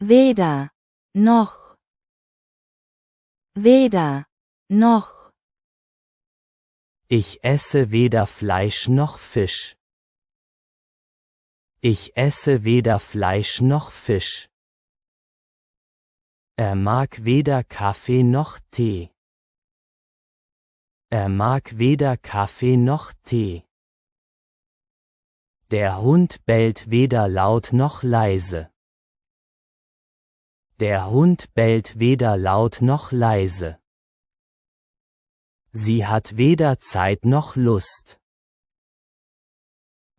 Weder noch. Weder noch. Ich esse weder Fleisch noch Fisch. Ich esse weder Fleisch noch Fisch. Er mag weder Kaffee noch Tee. Er mag weder Kaffee noch Tee. Der Hund bellt weder laut noch leise. Der Hund bellt weder laut noch leise. Sie hat weder Zeit noch Lust.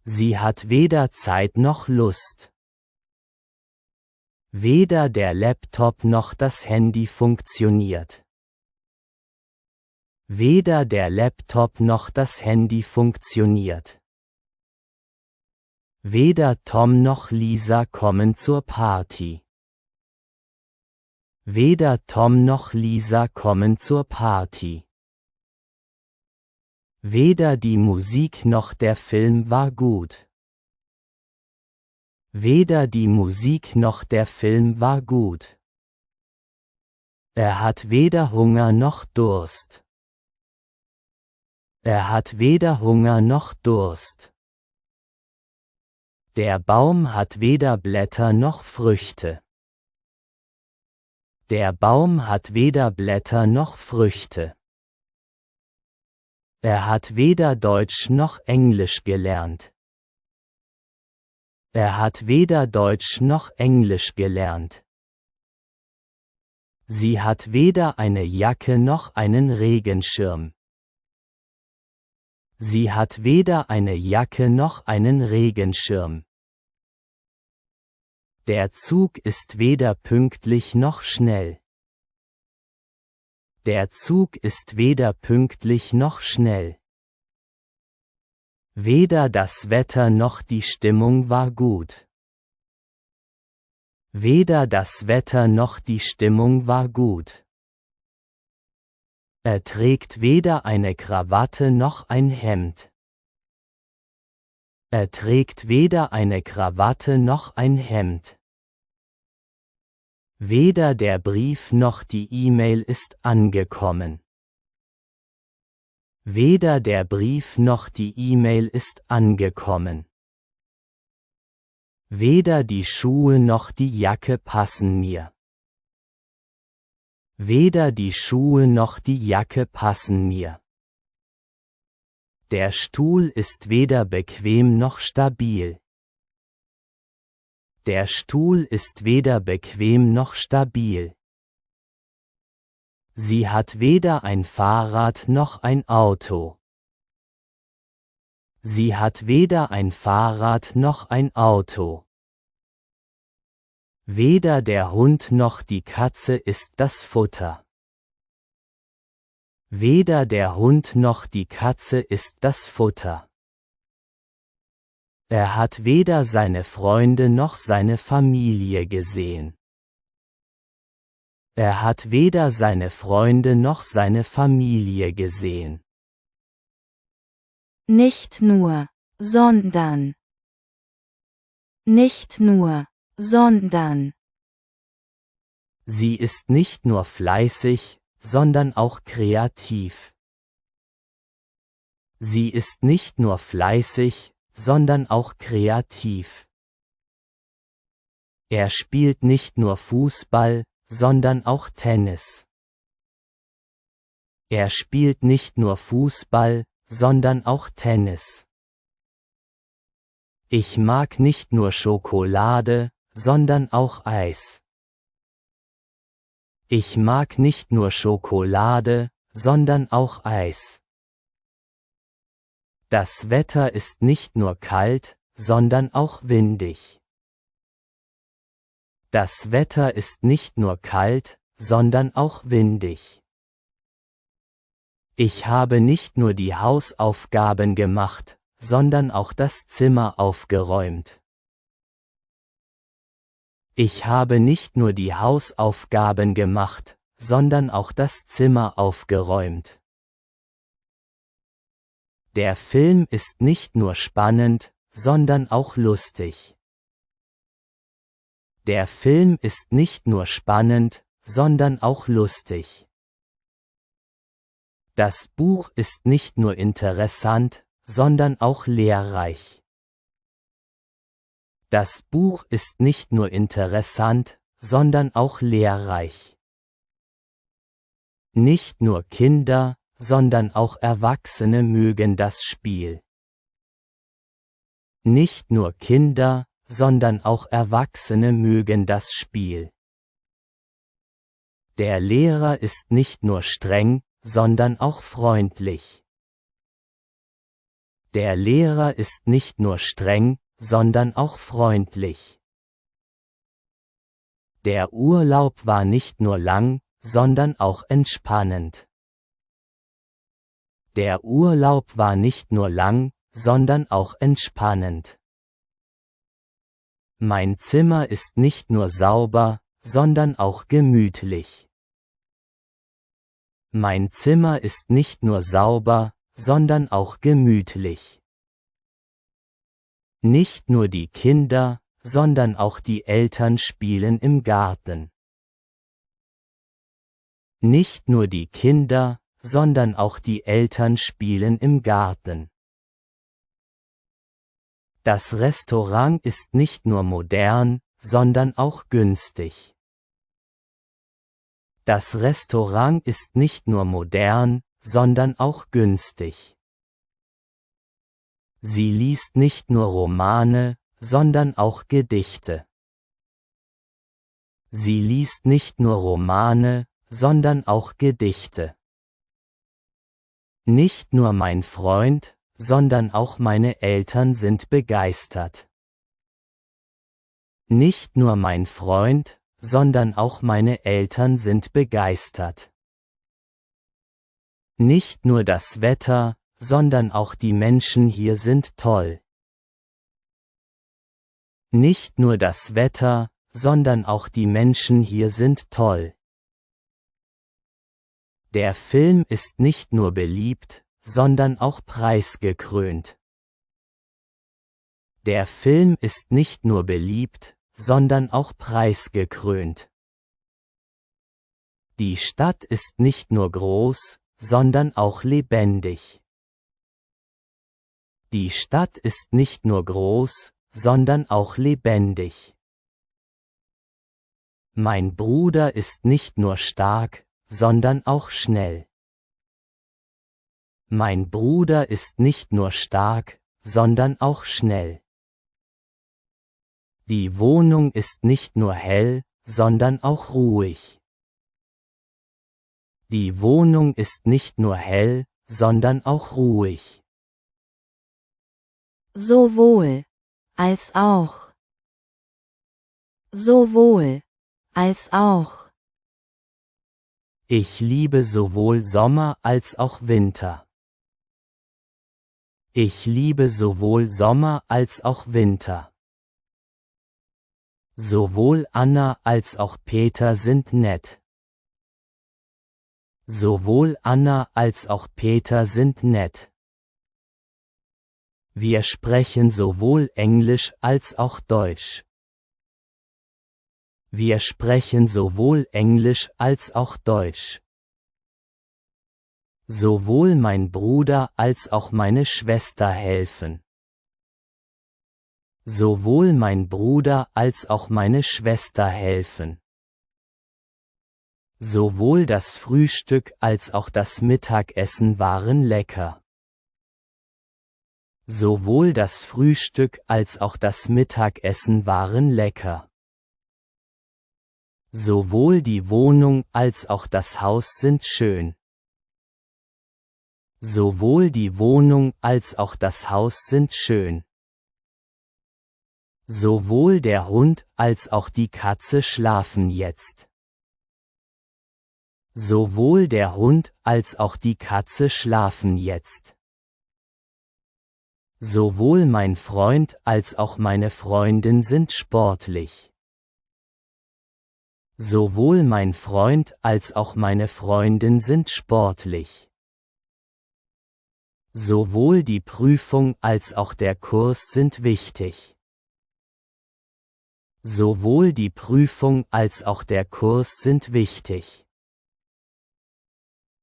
Sie hat weder Zeit noch Lust. Weder der Laptop noch das Handy funktioniert. Weder der Laptop noch das Handy funktioniert. Weder Tom noch Lisa kommen zur Party. Weder Tom noch Lisa kommen zur Party. Weder die Musik noch der Film war gut. Weder die Musik noch der Film war gut. Er hat weder Hunger noch Durst. Er hat weder Hunger noch Durst. Der Baum hat weder Blätter noch Früchte. Der Baum hat weder Blätter noch Früchte. Er hat weder Deutsch noch Englisch gelernt. Er hat weder Deutsch noch Englisch gelernt. Sie hat weder eine Jacke noch einen Regenschirm. Sie hat weder eine Jacke noch einen Regenschirm. Der Zug ist weder pünktlich noch schnell. Der Zug ist weder pünktlich noch schnell. Weder das Wetter noch die Stimmung war gut. Weder das Wetter noch die Stimmung war gut. Er trägt weder eine Krawatte noch ein Hemd. Er trägt weder eine Krawatte noch ein Hemd. Weder der Brief noch die E-Mail ist angekommen. Weder der Brief noch die E-Mail ist angekommen. Weder die Schuhe noch die Jacke passen mir. Weder die Schuhe noch die Jacke passen mir. Der Stuhl ist weder bequem noch stabil. Der Stuhl ist weder bequem noch stabil. Sie hat weder ein Fahrrad noch ein Auto. Sie hat weder ein Fahrrad noch ein Auto. Weder der Hund noch die Katze ist das Futter. Weder der Hund noch die Katze ist das Futter. Er hat weder seine Freunde noch seine Familie gesehen. Er hat weder seine Freunde noch seine Familie gesehen. Nicht nur, sondern. Nicht nur, sondern. Sie ist nicht nur fleißig, sondern auch kreativ. Sie ist nicht nur fleißig, sondern auch kreativ. Er spielt nicht nur Fußball, sondern auch Tennis. Er spielt nicht nur Fußball, sondern auch Tennis. Ich mag nicht nur Schokolade, sondern auch Eis. Ich mag nicht nur Schokolade, sondern auch Eis. Das Wetter ist nicht nur kalt, sondern auch windig. Das Wetter ist nicht nur kalt, sondern auch windig. Ich habe nicht nur die Hausaufgaben gemacht, sondern auch das Zimmer aufgeräumt. Ich habe nicht nur die Hausaufgaben gemacht, sondern auch das Zimmer aufgeräumt. Der Film ist nicht nur spannend, sondern auch lustig. Der Film ist nicht nur spannend, sondern auch lustig. Das Buch ist nicht nur interessant, sondern auch lehrreich. Das Buch ist nicht nur interessant, sondern auch lehrreich. Nicht nur Kinder, sondern auch Erwachsene mögen das Spiel. Nicht nur Kinder, sondern auch Erwachsene mögen das Spiel. Der Lehrer ist nicht nur streng, sondern auch freundlich. Der Lehrer ist nicht nur streng, sondern auch freundlich. Der Urlaub war nicht nur lang, sondern auch entspannend. Der Urlaub war nicht nur lang, sondern auch entspannend. Mein Zimmer ist nicht nur sauber, sondern auch gemütlich. Mein Zimmer ist nicht nur sauber, sondern auch gemütlich. Nicht nur die Kinder, sondern auch die Eltern spielen im Garten. Nicht nur die Kinder, sondern auch die Eltern spielen im Garten. Das Restaurant ist nicht nur modern, sondern auch günstig. Das Restaurant ist nicht nur modern, sondern auch günstig. Sie liest nicht nur Romane, sondern auch Gedichte. Sie liest nicht nur Romane, sondern auch Gedichte. Nicht nur mein Freund, sondern auch meine Eltern sind begeistert. Nicht nur mein Freund, sondern auch meine Eltern sind begeistert. Nicht nur das Wetter, sondern auch die Menschen hier sind toll. Nicht nur das Wetter, sondern auch die Menschen hier sind toll. Der Film ist nicht nur beliebt, sondern auch preisgekrönt. Der Film ist nicht nur beliebt, sondern auch preisgekrönt. Die Stadt ist nicht nur groß, sondern auch lebendig. Die Stadt ist nicht nur groß, sondern auch lebendig. Mein Bruder ist nicht nur stark, sondern auch schnell. Mein Bruder ist nicht nur stark, sondern auch schnell. Die Wohnung ist nicht nur hell, sondern auch ruhig. Die Wohnung ist nicht nur hell, sondern auch ruhig. Sowohl als auch. Sowohl als auch. Ich liebe sowohl Sommer als auch Winter. Ich liebe sowohl Sommer als auch Winter. Sowohl Anna als auch Peter sind nett. Sowohl Anna als auch Peter sind nett. Wir sprechen sowohl Englisch als auch Deutsch. Wir sprechen sowohl Englisch als auch Deutsch. Sowohl mein Bruder als auch meine Schwester helfen. Sowohl mein Bruder als auch meine Schwester helfen. Sowohl das Frühstück als auch das Mittagessen waren lecker. Sowohl das Frühstück als auch das Mittagessen waren lecker. Sowohl die Wohnung als auch das Haus sind schön. Sowohl die Wohnung als auch das Haus sind schön. Sowohl der Hund als auch die Katze schlafen jetzt. Sowohl der Hund als auch die Katze schlafen jetzt. Sowohl mein Freund als auch meine Freundin sind sportlich. Sowohl mein Freund als auch meine Freundin sind sportlich. Sowohl die Prüfung als auch der Kurs sind wichtig. Sowohl die Prüfung als auch der Kurs sind wichtig.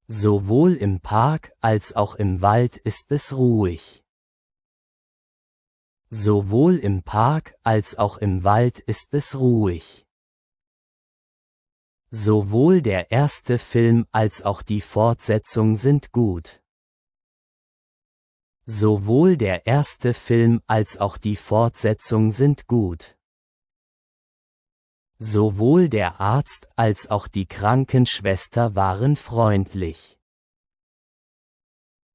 Sowohl im Park als auch im Wald ist es ruhig. Sowohl im Park als auch im Wald ist es ruhig. Sowohl der erste Film als auch die Fortsetzung sind gut. Sowohl der erste Film als auch die Fortsetzung sind gut. Sowohl der Arzt als auch die Krankenschwester waren freundlich.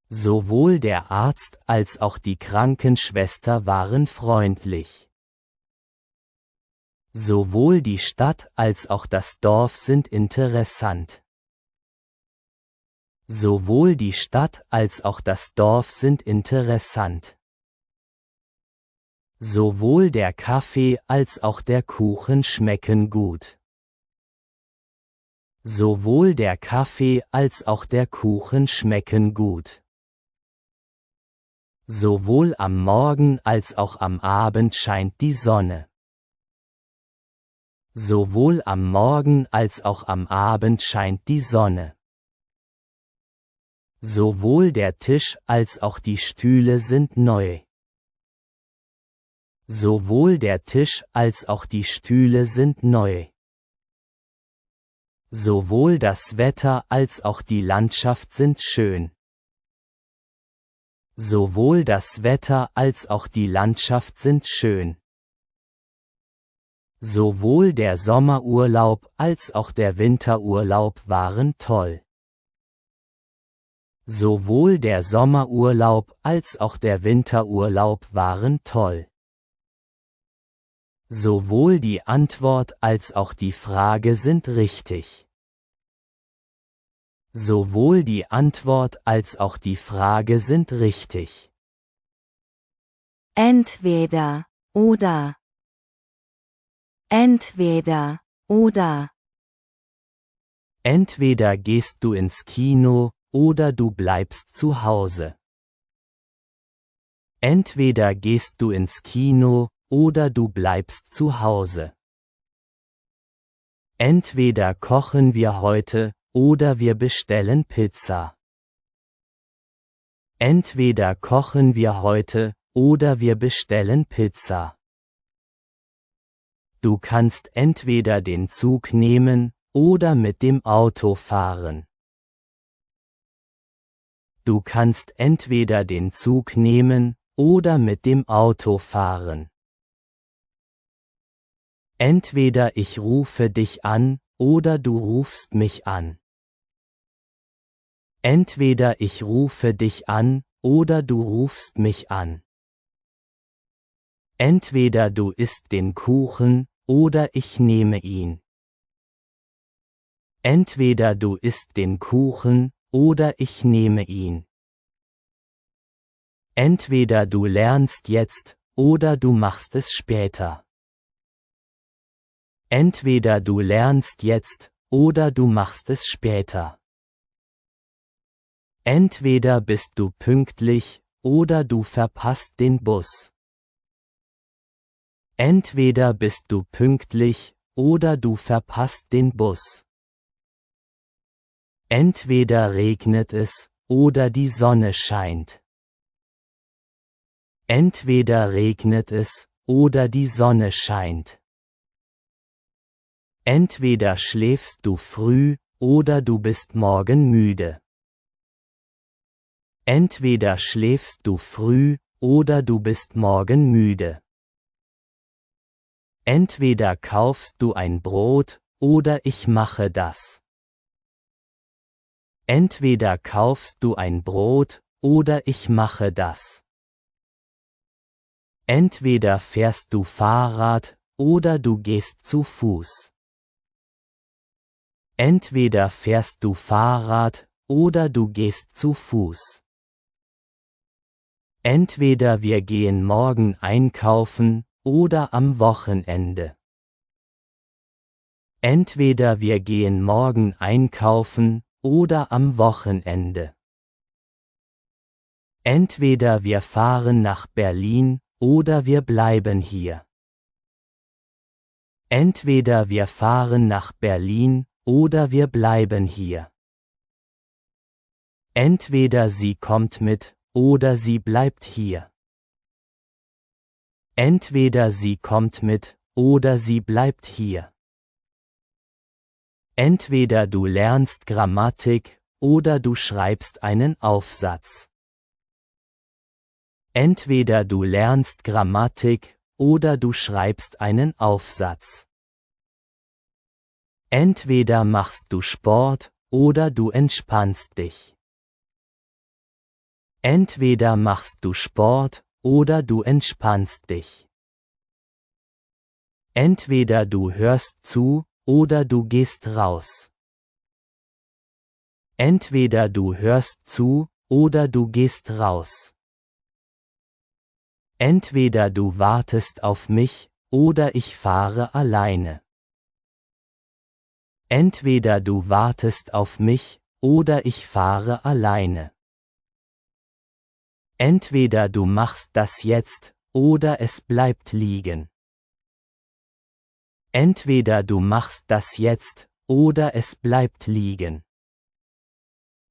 Sowohl der Arzt als auch die Krankenschwester waren freundlich. Sowohl die Stadt als auch das Dorf sind interessant. Sowohl die Stadt als auch das Dorf sind interessant. Sowohl der Kaffee als auch der Kuchen schmecken gut. Sowohl der Kaffee als auch der Kuchen schmecken gut. Sowohl am Morgen als auch am Abend scheint die Sonne. Sowohl am Morgen als auch am Abend scheint die Sonne. Sowohl der Tisch als auch die Stühle sind neu. Sowohl der Tisch als auch die Stühle sind neu. Sowohl das Wetter als auch die Landschaft sind schön. Sowohl das Wetter als auch die Landschaft sind schön. Sowohl der Sommerurlaub als auch der Winterurlaub waren toll. Sowohl der Sommerurlaub als auch der Winterurlaub waren toll. Sowohl die Antwort als auch die Frage sind richtig. Sowohl die Antwort als auch die Frage sind richtig. Entweder oder. Entweder oder. Entweder gehst du ins Kino oder du bleibst zu Hause. Entweder gehst du ins Kino oder du bleibst zu Hause. Entweder kochen wir heute oder wir bestellen Pizza. Entweder kochen wir heute oder wir bestellen Pizza. Du kannst entweder den Zug nehmen oder mit dem Auto fahren. Du kannst entweder den Zug nehmen oder mit dem Auto fahren. Entweder ich rufe dich an oder du rufst mich an. Entweder ich rufe dich an oder du rufst mich an. Entweder du isst den Kuchen oder ich nehme ihn. Entweder du isst den Kuchen oder ich nehme ihn. Entweder du lernst jetzt oder du machst es später. Entweder du lernst jetzt oder du machst es später. Entweder bist du pünktlich oder du verpasst den Bus. Entweder bist du pünktlich oder du verpasst den Bus. Entweder regnet es oder die Sonne scheint. Entweder regnet es oder die Sonne scheint. Entweder schläfst du früh oder du bist morgen müde. Entweder schläfst du früh oder du bist morgen müde. Entweder kaufst du ein Brot oder ich mache das. Entweder kaufst du ein Brot oder ich mache das. Entweder fährst du Fahrrad oder du gehst zu Fuß. Entweder fährst du Fahrrad oder du gehst zu Fuß. Entweder wir gehen morgen einkaufen oder am Wochenende. Entweder wir gehen morgen einkaufen oder am Wochenende. Entweder wir fahren nach Berlin oder wir bleiben hier. Entweder wir fahren nach Berlin oder wir bleiben hier. Entweder sie kommt mit oder sie bleibt hier. Entweder sie kommt mit oder sie bleibt hier. Entweder du lernst Grammatik oder du schreibst einen Aufsatz. Entweder du lernst Grammatik oder du schreibst einen Aufsatz. Entweder machst du Sport oder du entspannst dich. Entweder machst du Sport oder du entspannst dich. Entweder du hörst zu oder du gehst raus. Entweder du hörst zu oder du gehst raus. Entweder du wartest auf mich oder ich fahre alleine. Entweder du wartest auf mich oder ich fahre alleine. Entweder du machst das jetzt oder es bleibt liegen. Entweder du machst das jetzt oder es bleibt liegen.